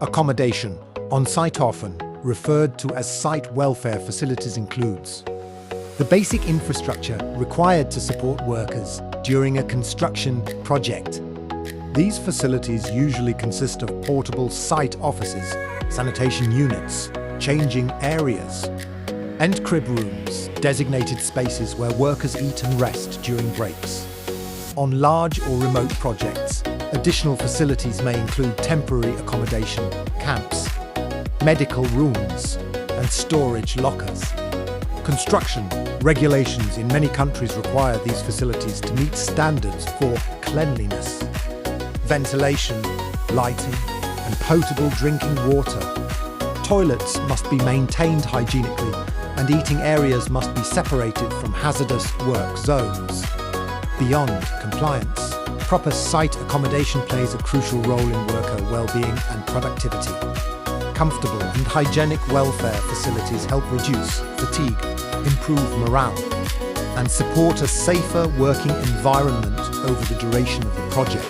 Accommodation, on-site often referred to as site welfare facilities, includes the basic infrastructure required to support workers during a construction project. These facilities usually consist of portable site offices, sanitation units, changing areas, and crib rooms, designated spaces where workers eat and rest during breaks. On large or remote projects, additional facilities may include temporary accommodation, camps, medical rooms, and storage lockers. Construction regulations in many countries require these facilities to meet standards for cleanliness, ventilation, lighting, and potable drinking water. Toilets must be maintained hygienically, and eating areas must be separated from hazardous work zones. Beyond compliance, proper site accommodation plays a crucial role in worker well-being and productivity. Comfortable and hygienic welfare facilities help reduce fatigue, improve morale, and support a safer working environment over the duration of the project.